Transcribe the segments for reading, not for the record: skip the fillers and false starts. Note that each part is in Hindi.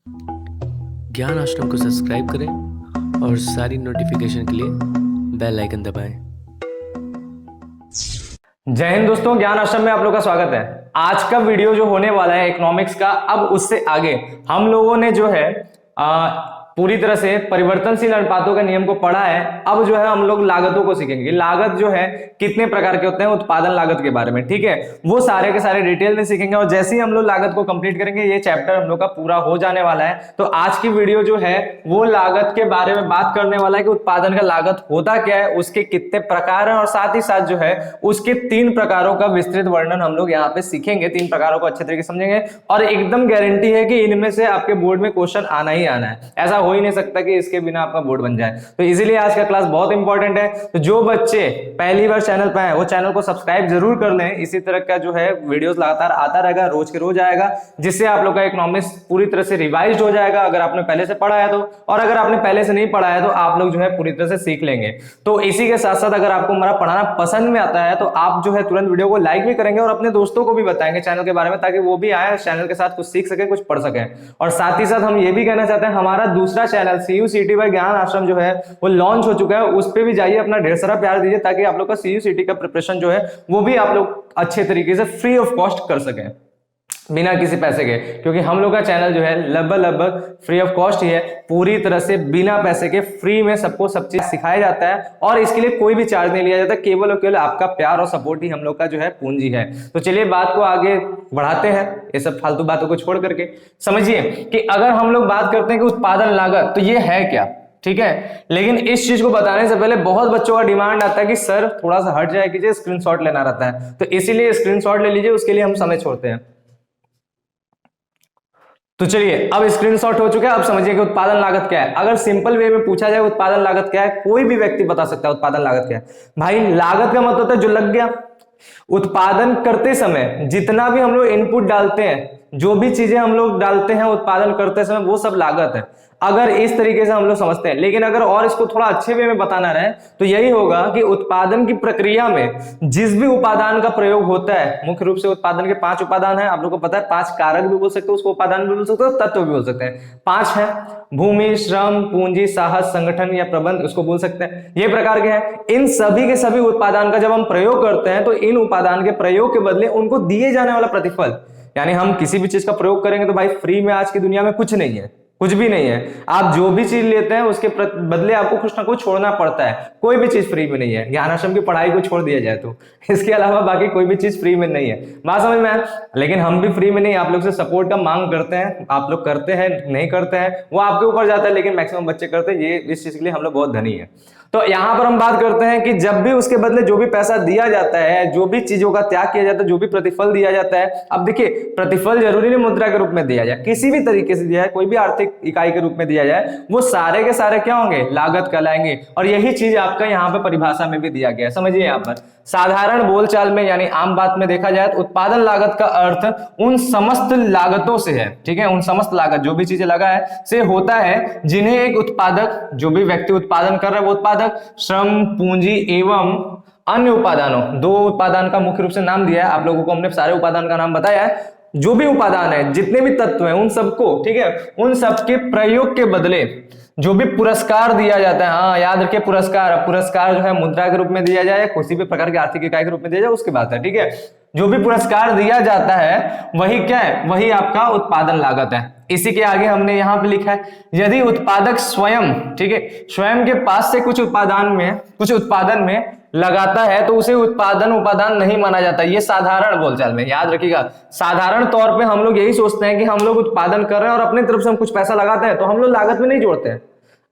ज्ञान आश्रम को सब्सक्राइब करें और सारी नोटिफिकेशन के लिए बेल आइकन दबाएं। जय हिंद दोस्तों, ज्ञान आश्रम में आप लोग का स्वागत है। आज का वीडियो जो होने वाला है इकोनॉमिक्स का, अब उससे आगे हम लोगों ने जो है पूरी तरह से परिवर्तनशील अनुपातों के नियम को पढ़ा है। अब जो है हम लोग लागतों को सीखेंगे। लागत जो है कितने प्रकार के होते हैं, उत्पादन लागत के बारे में, ठीक है, वो सारे के सारे डिटेल में सीखेंगे। और जैसे ही हम लोग लागत को कंप्लीट करेंगे, ये चैप्टर हम लोग का पूरा हो जाने वाला है। तो आज की वीडियो जो है वो लागत के बारे में बात करने वाला है कि उत्पादन का लागत होता क्या है, उसके कितने प्रकार हैं, और साथ ही साथ जो है उसके 3 प्रकारों का विस्तृत वर्णन हम लोग यहाँ पे सीखेंगे। 3 प्रकारों को अच्छे तरीके से समझेंगे और एकदम गारंटी है कि इनमें से आपके बोर्ड में क्वेश्चन आना ही आना है। ऐसा हो ही नहीं सकता कि इसके बिना आपका बोर्ड बन जाए। तो इसीलिए आज का क्लास बहुत इंपॉर्टेंट है। तो जो बच्चे पहली बार चैनल पर आए वो चैनल को सब्सक्राइब जरूर कर लें। इसी तरह का जो है वीडियोस लगातार आता रहेगा, रोज के रोज आएगा, जिससे आप लोग का इकोनॉमिक्स पूरी तरह से रिवाइज हो जाएगा अगर आपने पहले से पढ़ा है तो। और अगर आपने पहले से नहीं पढ़ा है तो आप लोग जो है पूरी तरह से सीख लेंगे। तो इसी के साथ साथ अगर आपको हमारा पढ़ाना पसंद में आता है तो आप जो है तुरंत वीडियो को लाइक भी करेंगे और अपने दोस्तों को भी बताएंगे चैनल के बारे में, ताकि वो भी आए चैनल के साथ कुछ सीख सके, कुछ पढ़ सके। और साथ ही साथ हम ये भी कहना चाहते हैं, हमारा दूसरा चैनल CUCT बाय ज्ञान आश्रम जो है वो लॉन्च हो चुका है। उस पर भी जाइए, अपना ढेर सारा प्यार दीजिए, ताकि आप लोग का CUCT का प्रिपरेशन जो है वो भी आप लोग अच्छे तरीके से फ्री ऑफ कॉस्ट कर सकें, बिना किसी पैसे के। क्योंकि हम लोग का चैनल जो है लगभग फ्री ऑफ कॉस्ट ही है, पूरी तरह से बिना पैसे के फ्री में सबको सब चीज सिखाया जाता है और इसके लिए कोई भी चार्ज नहीं लिया जाता। केवल और केवल आपका प्यार और सपोर्ट ही हम लोग का जो है पूंजी है। तो चलिए बात को आगे बढ़ाते हैं, ये सब फालतू बातों को छोड़ करके। समझिए कि अगर हम लोग बात करते हैं कि उत्पादन लागत, तो ये है क्या, ठीक है। लेकिन इस चीज को बताने से पहले बहुत बच्चों का डिमांड आता है कि सर थोड़ा सा हट जाए कीजिए, स्क्रीनशॉट लेना रहता है। तो इसीलिए स्क्रीनशॉट ले लीजिए, उसके लिए हम समय छोड़ते हैं। तो चलिए, अब स्क्रीनशॉट हो चुका है। अब समझिए कि उत्पादन लागत क्या है। अगर सिंपल वे में पूछा जाए उत्पादन लागत क्या है, कोई भी व्यक्ति बता सकता है उत्पादन लागत क्या है। भाई लागत का मतलब होता है जो लग गया। उत्पादन करते समय जितना भी हम लोग इनपुट डालते हैं, जो भी चीजें हम लोग डालते हैं उत्पादन करते समय, वो सब लागत है। अगर इस तरीके से हम लोग समझते हैं। लेकिन अगर और इसको थोड़ा अच्छे वे में बताना रहे तो यही होगा कि उत्पादन की प्रक्रिया में जिस भी उपादान का प्रयोग होता है, मुख्य रूप से उत्पादन के 5 उपादान है, आप लोग को पता है। 5 कारक भी बोल सकते हो, उसको उपादान भी बोल सकते हो, तत्व भी बोल सकते हैं। 5 है: भूमि, श्रम, पूंजी, साहस, संगठन या प्रबंध, उसको बोल सकते हैं। ये प्रकार के हैं। इन सभी के सभी उत्पादान का जब हम प्रयोग करते हैं तो इन उपादान के प्रयोग के बदले उनको दिए जाने वाला प्रतिफल, यानी हम किसी भी चीज का प्रयोग करेंगे तो भाई फ्री में आज की दुनिया में कुछ नहीं है, कुछ भी नहीं है। आप जो भी चीज लेते हैं उसके बदले आपको कुछ ना कुछ छोड़ना पड़ता है। कोई भी चीज फ्री में नहीं है, ज्ञान आश्रम की पढ़ाई को छोड़ दिया जाए तो। इसके अलावा बाकी कोई भी चीज फ्री में नहीं है। बात समझ में आया? लेकिन हम भी फ्री में नहीं, आप लोग से सपोर्ट का मांग करते हैं। आप लोग करते हैं नहीं करते हैं वो आपके ऊपर जाता है, लेकिन मैक्सिमम बच्चे करते हैं। ये इस चीज के लिए हम लोग बहुत धनी है। तो यहां पर हम बात करते हैं कि जब भी उसके बदले जो भी पैसा दिया जाता है, जो भी चीजों का त्याग किया जाता है, जो भी प्रतिफल दिया जाता है। अब देखिए, प्रतिफल जरूरी नहीं मुद्रा के रूप में दिया जाए, किसी भी तरीके से दिया जाए, कोई भी आर्थिक इकाई के रूप में दिया जाए, वो सारे के सारे क्या होंगे, लागत कहलाएंगे। और यही चीज आपका यहाँ पे परिभाषा में भी दिया गया है। समझिए, यहाँ पर साधारण बोलचाल में यानी आम बात में देखा जाए तो उत्पादन लागत का अर्थ उन समस्त लागतों से है, ठीक है। उन समस्त लागत, जो भी चीजें लगा है, से होता है जिन्हें एक उत्पादक, जो भी व्यक्ति उत्पादन कर रहा है वो उत्पादक, श्रम, पूंजी एवं अन्य उपादानों, 2 उपादान का मुख्य रूप से नाम दिया है। आप लोगों को हमने सारे उपादान का नाम बताया है। जो भी उपादान है, जितने भी तत्व हैं, उन सबको, ठीक है, उन सबके प्रयोग के बदले जो भी पुरस्कार दिया जाता है, हाँ याद रखिए, पुरस्कार। पुरस्कार जो है मुद्रा के रूप में दिया जाए, किसी भी प्रकार की आर्थिक इकाई के रूप में दिया जाए, उसकी बात है, ठीक है। जो भी पुरस्कार दिया जाता है वही क्या है, वही आपका उत्पादन लागत है। इसी के आगे हमने यहां पे लिखा है, यदि उत्पादक स्वयं, ठीक है, स्वयं के पास से कुछ उत्पादन में लगाता है तो उसे उपादान नहीं माना जाता। ये साधारण बोलचाल में याद रखिएगा। साधारण तौर पे हम लोग यही सोचते हैं कि हम लोग उत्पादन कर रहे हैं और अपनी तरफ से हम कुछ पैसा लगाते हैं, तो हम लोग लागत में नहीं जोड़ते हैं।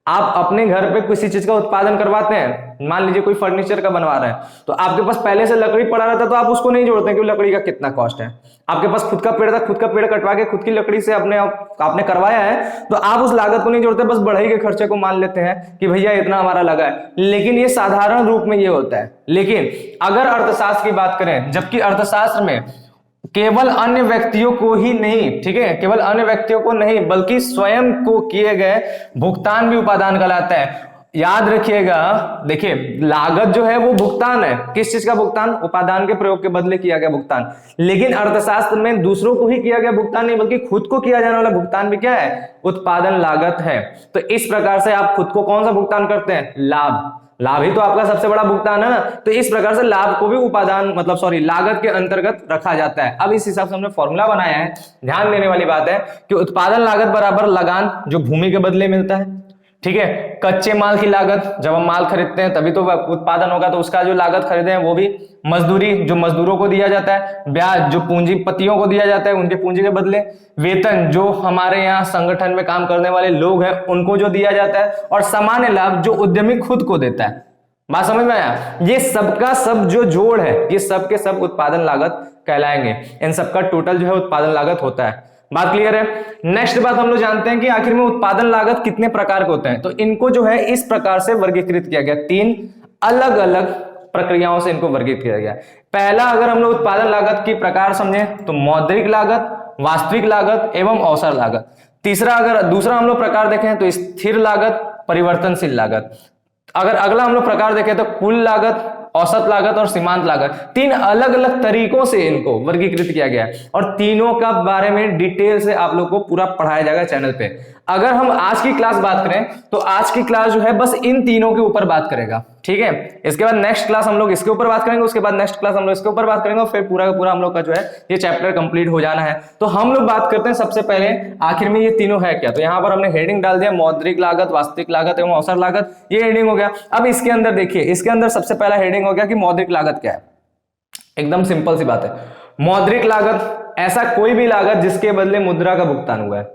आप अपने घर पे किसी चीज का उत्पादन करवाते हैं, मान लीजिए कोई फर्नीचर का बनवा रहे हैं, तो आपके पास पहले से लकड़ी पड़ा रहता है, तो आप उसको नहीं जोड़ते कि लकड़ी का कितना कॉस्ट है। आपके पास खुद का पेड़ था, खुद का पेड़ कटवा के खुद की लकड़ी से आपने करवाया है, तो आप उस लागत को नहीं जोड़ते, बस बढ़ई के खर्चे को मान लेते हैं कि भैया इतना हमारा लगा है। लेकिन ये साधारण रूप में ये होता है। लेकिन अगर अर्थशास्त्र की बात करें, जबकि अर्थशास्त्र में केवल अन्य व्यक्तियों को ही नहीं, ठीक है, केवल अन्य व्यक्तियों को नहीं बल्कि स्वयं को किए गए भुगतान भी उपादान कहलाता है। याद रखिएगा, देखिए लागत जो है वो भुगतान है। किस चीज का भुगतान? उपादान के प्रयोग के बदले किया गया भुगतान। लेकिन अर्थशास्त्र में दूसरों को ही किया गया भुगतान नहीं, बल्कि खुद को किया जाने वाला भुगतान भी क्या है? उत्पादन लागत है। तो इस प्रकार से आप खुद को कौन सा भुगतान करते हैं? लाभ। लाभ ही तो आपका सबसे बड़ा भुगतान है ना। तो इस प्रकार से लाभ को भी उपादान लागत के अंतर्गत रखा जाता है। अब इस हिसाब से हमने फॉर्मूला बनाया है। ध्यान देने वाली बात है कि उत्पादन लागत बराबर लगान, जो भूमि के बदले मिलता है, ठीक है। कच्चे माल की लागत, जब हम माल खरीदते हैं तभी तो उत्पादन होगा, तो उसका जो लागत खरीदे हैं वो भी। मजदूरी, जो मजदूरों को दिया जाता है। ब्याज, जो पूंजीपतियों को दिया जाता है उनके पूंजी के बदले। वेतन, जो हमारे यहाँ संगठन में काम करने वाले लोग हैं उनको जो दिया जाता है। और सामान्य लाभ, जो उद्यमी खुद को देता है। बात समझ में आया? ये सबका सब जो जोड़ है, ये सब के सब उत्पादन लागत कहलाएंगे। इन सबका टोटल जो है उत्पादन लागत होता है। बात क्लियर है? नेक्स्ट बात हम लोग जानते हैं कि आखिर में उत्पादन लागत कितने प्रकार के होते हैं। तो इनको जो है इस प्रकार से वर्गीकृत किया गया, 3 अलग अलग प्रक्रियाओं से इनको वर्गीकृत किया गया। पहला, अगर हम लोग उत्पादन लागत की प्रकार समझे तो मौद्रिक लागत, वास्तविक लागत एवं अवसर लागत। दूसरा हम लोग प्रकार देखें तो स्थिर लागत, परिवर्तनशील लागत। अगर अगला हम लोग प्रकार देखें तो कुल लागत, औसत लागत और सीमांत लागत। 3 अलग अलग तरीकों से इनको वर्गीकृत किया गया है और तीनों का बारे में डिटेल से आप लोग को पूरा पढ़ाया जाएगा चैनल पे। अगर हम आज की क्लास बात करें तो आज की क्लास जो है बस इन तीनों के ऊपर बात करेगा, ठीक है। इसके बाद नेक्स्ट क्लास हम लोग इसके ऊपर बात करेंगे, उसके बाद नेक्स्ट क्लास हम लोग इसके ऊपर बात करेंगे और फिर पूरा का पूरा हम लोग का जो है ये चैप्टर कंप्लीट हो जाना है। तो हम लोग बात करते हैं सबसे पहले आखिर में ये तीनों है क्या। तो यहाँ पर हमने हेडिंग डाल दिया मौद्रिक लागत, वास्तविक लागत एवं अवसर लागत, ये हेडिंग हो गया। अब इसके अंदर देखिए, इसके अंदर सबसे पहला हेडिंग हो गया कि मौद्रिक लागत क्या है। एकदम सिंपल सी बात है। मौद्रिक लागत ऐसा कोई भी लागत जिसके बदले मुद्रा का भुगतान हुआ है।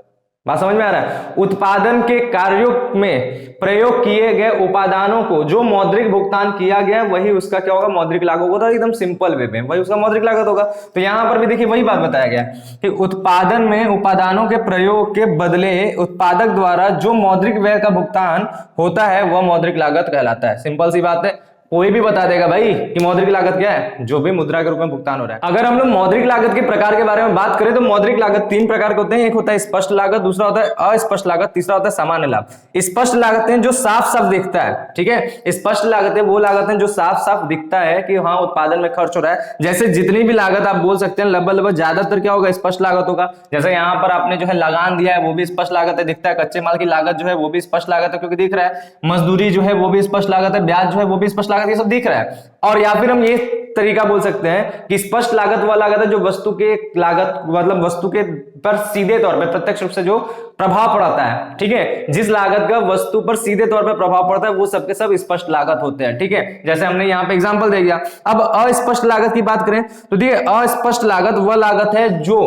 बात समझ में आ रहा है? उत्पादन के कार्यों में प्रयोग किए गए उपादानों को जो मौद्रिक भुगतान किया गया वही उसका क्या होगा? मौद्रिक लागत होगा। एकदम सिंपल वे में वही उसका मौद्रिक लागत होगा। तो यहां पर भी देखिए वही बात बताया गया कि उत्पादन में उपादानों के प्रयोग के बदले उत्पादक द्वारा जो मौद्रिक व्यय का भुगतान होता है वह मौद्रिक लागत कहलाता है। सिंपल सी बात है, कोई भी बता देगा भाई कि मौद्रिक लागत क्या है, जो भी मुद्रा के रूप में भुगतान हो रहा है। अगर हम लोग मौद्रिक लागत के प्रकार के बारे में बात करें तो मौद्रिक लागत 3 प्रकार के होते हैं। एक होता है स्पष्ट लागत, दूसरा होता है अस्पष्ट लागत, तीसरा होता है सामान्य लाभ। स्पष्ट लागत है जो साफ साफ दिखता है, ठीक है। स्पष्ट लागत है वो लागत है जो साफ साफ दिखता है कि हाँ उत्पादन में खर्च हो रहा है। जैसे जितनी भी लागत आप बोल सकते हैं लगभग ज्यादातर क्या होगा? स्पष्ट लागत होगा। जैसे यहाँ पर आपने जो है लगान दिया है वो भी स्पष्ट लागत है, दिखता है। कच्चे माल की लागत जो है वो भी स्पष्ट लागत है क्योंकि दिख रहा है। मजदूरी जो है वो भी स्पष्ट लागत है, ब्याज जो है वो भी स्पष्ट लागत, ये सब दिख रहा है। और या फिर हम ये तरीका बोल सकते हैं कि स्पष्ट लागत वह लागत है जो वस्तु के लागत वस्तु के पर सीधे तौर पर प्रत्यक्ष रूप से जो प्रभाव पड़ता है, ठीक है। जिस लागत का वस्तु पर सीधे तौर पर प्रभाव पड़ता है वो सबके सब स्पष्ट लागत होते हैं, ठीक है। जैसे हमने यहाँ पे एग्जांपल दे दिया। अब अस्पष्ट लागत की बात करें तो देखिए अस्पष्ट लागत वह लागत है जो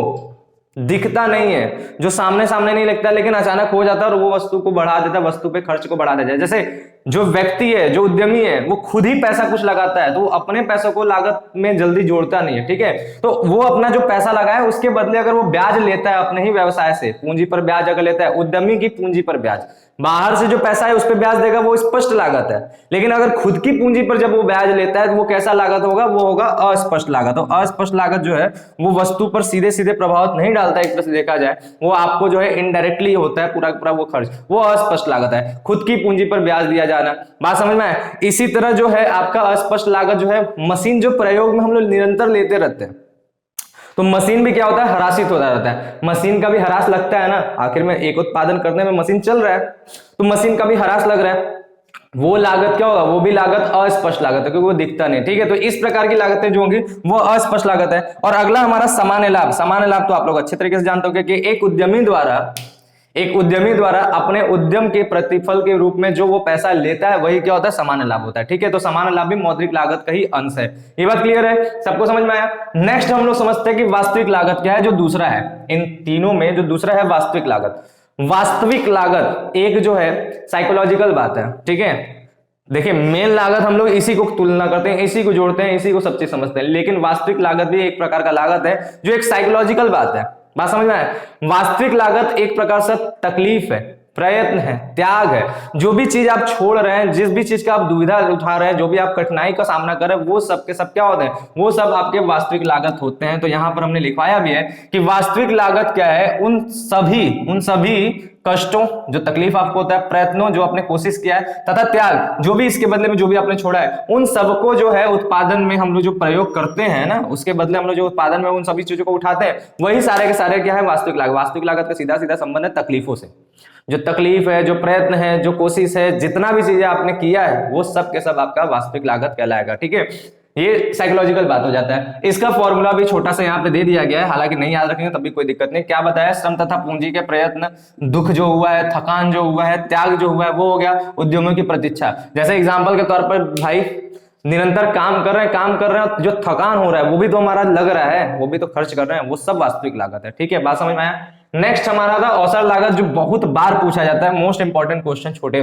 दिखता नहीं है, जो सामने सामने नहीं लगता लेकिन अचानक हो जाता है और वो वस्तु को बढ़ा देता है, वस्तु पे खर्च को बढ़ा देता है। जैसे जो व्यक्ति है, जो उद्यमी है, वो खुद ही पैसा कुछ लगाता है तो वो अपने पैसों को लागत में जल्दी जोड़ता नहीं है, ठीक है। तो वो अपना जो पैसा लगाया उसके बदले अगर वो ब्याज लेता है अपने ही व्यवसाय से, पूंजी पर ब्याज अगर लेता है, उद्यमी की पूंजी पर ब्याज, बाहर से जो पैसा है उस पर ब्याज देगा, वो स्पष्ट लागत है। लेकिन अगर खुद की पूंजी पर जब वो ब्याज लेता है तो वो कैसा लागत होगा? वो होगा अस्पष्ट लागत। तो अस्पष्ट लागत जो है वो वस्तु पर सीधे सीधे प्रभाव नहीं डालता, एक तरह से देखा जाए वो आपको जो है इनडायरेक्टली होता है पूरा पूरा वो खर्च, वो अस्पष्ट लागत है, खुद की पूंजी पर ब्याज दिया जाना। बात समझ में आए? इसी तरह जो है आपका अस्पष्ट लागत जो है मशीन जो प्रयोग में हम लोग निरंतर लेते रहते हैं, तो मशीन भी क्या होता है? हरासित होता रहता है। मशीन का भी हरास लगता है ना, आखिर में एक उत्पादन करने में मशीन चल रहा है तो मशीन का भी हरास लग रहा है। वो लागत क्या होगा? वो भी लागत अस्पष्ट लागत है क्योंकि वो दिखता नहीं, ठीक है। तो इस प्रकार की लागतें जो होंगी वो अस्पष्ट लागत है। और अगला हमारा सामान्य लाभ। सामान्य लाभ तो आप लोग अच्छे तरीके से जानते हो कि एक उद्यमी द्वारा अपने उद्यम के प्रतिफल के रूप में जो वो पैसा लेता है वही क्या होता है? सामान्य लाभ होता है, ठीक है। तो सामान्य लाभ भी मौद्रिक लागत का ही अंश है। ये बात क्लियर है? सबको समझ में आया? नेक्स्ट हम लोग समझते हैं कि वास्तविक लागत क्या है, जो दूसरा है इन तीनों में, जो दूसरा है वास्तविक लागत। वास्तविक लागत एक जो है साइकोलॉजिकल बात है, ठीक है। देखिए मेन लागत हम लोग इसी को तुलना करते हैं, इसी को जोड़ते हैं, इसी को सब चीज समझते हैं। लेकिन वास्तविक लागत भी एक प्रकार का लागत है जो एक साइकोलॉजिकल बात है। बात समझ में आया? वास्तविक लागत एक प्रकार से तकलीफ है, प्रयत्न है, त्याग है। जो भी चीज आप छोड़ रहे हैं, जिस भी चीज का आप दुविधा उठा रहे हैं, जो भी आप कठिनाई का सामना कर रहे हैं, वो सब के सब क्या होते हैं, वो सब आपके वास्तविक लागत होते हैं। तो यहां पर हमने लिखवाया भी है कि वास्तविक लागत क्या है, उन सभी कष्टों, जो तकलीफ आपको होता है, प्रयत्नों जो आपने कोशिश किया है, तथा त्याग जो भी इसके बदले में जो भी आपने छोड़ा है, उन सबको जो है उत्पादन में हम लोग जो प्रयोग करते हैं ना, उसके बदले हम लोग जो उत्पादन में उन सभी चीजों को उठाते हैं, वही सारे के सारे क्या है, वास्तविक लागत। वास्तविक लागत का सीधा सीधा संबंध है तकलीफों से। जो तकलीफ है, जो प्रयत्न है, जो कोशिश है, जितना भी चीजें आपने किया है, वो सब के सब आपका वास्तविक लागत कहलाएगा। ठीक है, ये साइकोलॉजिकल बात हो जाता है। इसका फॉर्मूला भी छोटा सा यहाँ पे दे दिया गया है, हालांकि नहीं याद रखेंगे तब भी कोई दिक्कत नहीं। क्या बताया, श्रम तथा पूंजी के प्रयत्न, दुख जो हुआ है, थकान जो हुआ है, त्याग जो हुआ है, वो हो गया उद्यमों की प्रतीक्षा। जैसे एग्जाम्पल के तौर पर भाई निरंतर काम कर रहे हैं, जो थकान हो रहा है वो भी तो हमारा लग रहा है, वो भी तो खर्च कर रहे हैं, वो सब वास्तविक लागत है। ठीक है, बात समझ में आया। नेक्स्ट हमारा था अवसर लागत, जो बहुत बार पूछा जाता है, मोस्ट इंपॉर्टेंट क्वेश्चन छोटे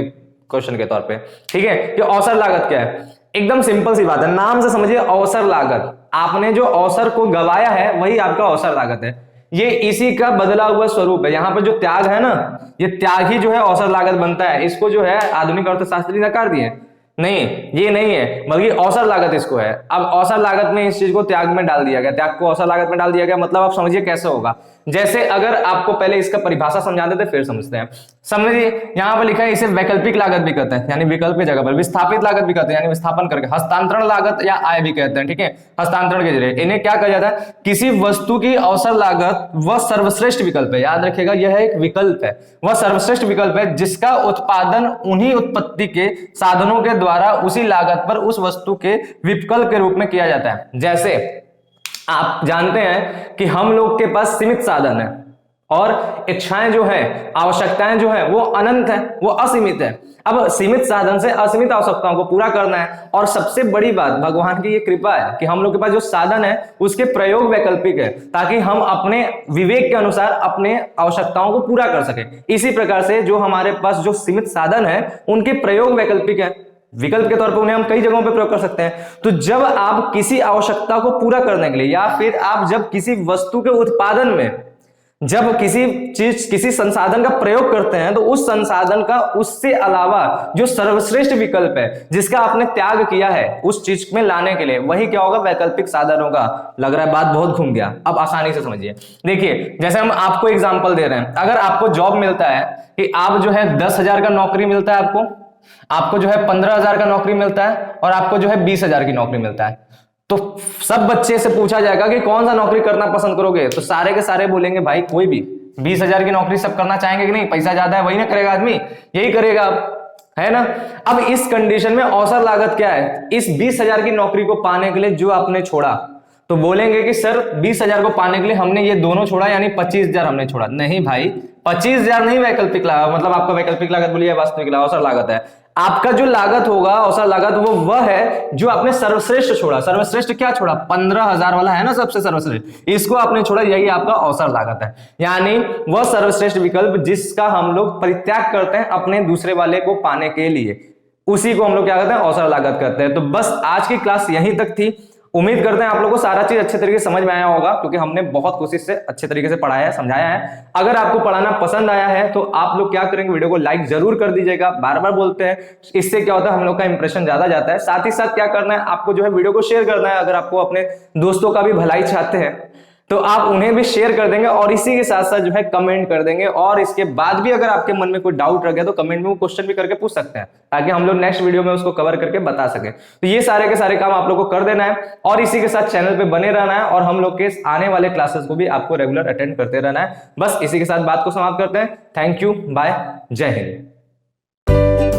क्वेश्चन के तौर पे। ठीक है, कि अवसर लागत क्या है, एकदम सिंपल सी बात है, नाम से समझिए अवसर लागत। आपने जो अवसर को गवाया है वही आपका अवसर लागत है, ये इसी का बदला हुआ स्वरूप है। यहाँ पर जो त्याग है ना, ये त्याग ही जो है अवसर लागत बनता है। इसको जो है आधुनिक अर्थशास्त्री नकार दिए, नहीं ये नहीं है, बल्कि अवसर लागत इसको है। अब अवसर लागत में इस चीज को त्याग में डाल दिया गया, त्याग को अवसर लागत में डाल दिया गया। मतलब आप समझिए कैसे होगा, जैसे अगर आपको पहले इसका परिभाषा समझा देते फिर समझते हैं। समझिए यहाँ पर लिखा है, इसे वैकल्पिक लागत भी कहते हैं, यानी विकल्प की जगह पर, विस्थापित लागत भी कहते हैं, यानी विस्थापन करके, हस्तांतरण लागत या आय भी कहते हैं। ठीक है, हस्तांतरण के जरिए इन्हें क्या कहा जाता है, किसी वस्तु की अवसर लागत वह सर्वश्रेष्ठ विकल्प है। याद रखिएगा, यह एक विकल्प है, वह सर्वश्रेष्ठ विकल्प है जिसका उत्पादन उन्हीं उत्पत्ति के साधनों के द्वारा उसी लागत पर उस वस्तु के विकल्प के रूप में किया जाता है। जैसे आप जानते हैं कि हम लोग के पास सीमित साधन है और इच्छाएं जो है, आवश्यकताएं जो है वो अनंत है, वो असीमित है। अब सीमित साधन से असीमित आवश्यकताओं को पूरा करना है, और सबसे बड़ी बात भगवान की ये कृपा है कि हम लोग के पास जो साधन है उसके प्रयोग वैकल्पिक है, ताकि हम अपने विवेक के अनुसार अपने आवश्यकताओं को पूरा कर सके। इसी प्रकार से जो हमारे पास जो सीमित साधन है उनके प्रयोग वैकल्पिक है, विकल्प के तौर पर उन्हें हम कई जगहों पे प्रयोग कर सकते हैं। तो जब आप किसी आवश्यकता को पूरा करने के लिए, या फिर आप जब किसी वस्तु के उत्पादन में जब किसी संसाधन का प्रयोग करते हैं, तो उस संसाधन का उससे अलावा जो सर्वश्रेष्ठ विकल्प है जिसका आपने त्याग किया है उस चीज में लाने के लिए, वही क्या होगा, वैकल्पिक साधन होगा। लग रहा है बात बहुत घूम गया, अब आसानी से समझिए। देखिए, जैसे हम आपको एग्जाम्पल दे रहे हैं, अगर आपको जॉब मिलता है कि आप जो है 10,000 का नौकरी मिलता है, आपको जो है 15,000 का नौकरी मिलता है, और आपको जो है 20,000 की नौकरी मिलता है, तो सब बच्चे से पूछा जाएगा कि कौन सा नौकरी करना पसंद करोगे, तो सारे के सारे बोलेंगे भाई कोई भी। 20,000 की नौकरी सब करना चाहेंगे कि नहीं, पैसा ज्यादा है वही ना करेगा आदमी, यही करेगा, है ना। अब इस कंडीशन में अवसर लागत क्या है, इस 20,000 की नौकरी को पाने के लिए जो आपने छोड़ा, तो बोलेंगे कि सर 20,000 को पाने के लिए हमने ये दोनों छोड़ा, यानी 25,000 हमने छोड़ा। नहीं भाई, 25,000 नहीं वैकल्पिक लागत, मतलब आपका वैकल्पिक लागत बोलिए, वास्तविक अवसर लागत है। आपका जो लागत होगा अवसर लागत, वो वह है जो आपने सर्वश्रेष्ठ छोड़ा। सर्वश्रेष्ठ क्या छोड़ा, 15,000 वाला है ना सबसे सर्वश्रेष्ठ, इसको आपने छोड़ा, यही आपका अवसर लागत है। यानी वह सर्वश्रेष्ठ विकल्प जिसका हम लोग परित्याग करते हैं अपने दूसरे वाले को पाने के लिए, उसी को हम लोग क्या कहते हैं, अवसर लागत करते हैं। तो बस आज की क्लास यहीं तक थी। उम्मीद करते हैं आप लोगों को सारा चीज अच्छे तरीके से समझ में आया होगा, क्योंकि हमने बहुत कोशिश से अच्छे तरीके से पढ़ाया है, समझाया है। अगर आपको पढ़ाना पसंद आया है तो आप लोग क्या करेंगे, वीडियो को लाइक जरूर कर दीजिएगा। बार बार बोलते हैं, इससे क्या होता है, हम लोग का इंप्रेशन ज्यादा जाता है। साथ ही साथ क्या करना है, आपको जो है वीडियो को शेयर करना है। अगर आपको अपने दोस्तों का भी भलाई चाहते हैं तो आप उन्हें भी शेयर कर देंगे, और इसी के साथ साथ जो है कमेंट कर देंगे। और इसके बाद भी अगर आपके मन में कोई डाउट रह गया तो कमेंट में वो क्वेश्चन भी करके पूछ सकते हैं, ताकि हम लोग नेक्स्ट वीडियो में उसको कवर करके बता सके। तो ये सारे के सारे काम आप लोग को कर देना है, और इसी के साथ चैनल पे बने रहना है, और हम लोग के आने वाले क्लासेस को भी आपको रेगुलर अटेंड करते रहना है। बस इसी के साथ बात को समाप्त करते हैं। थैंक यू, बाय, जय हिंद।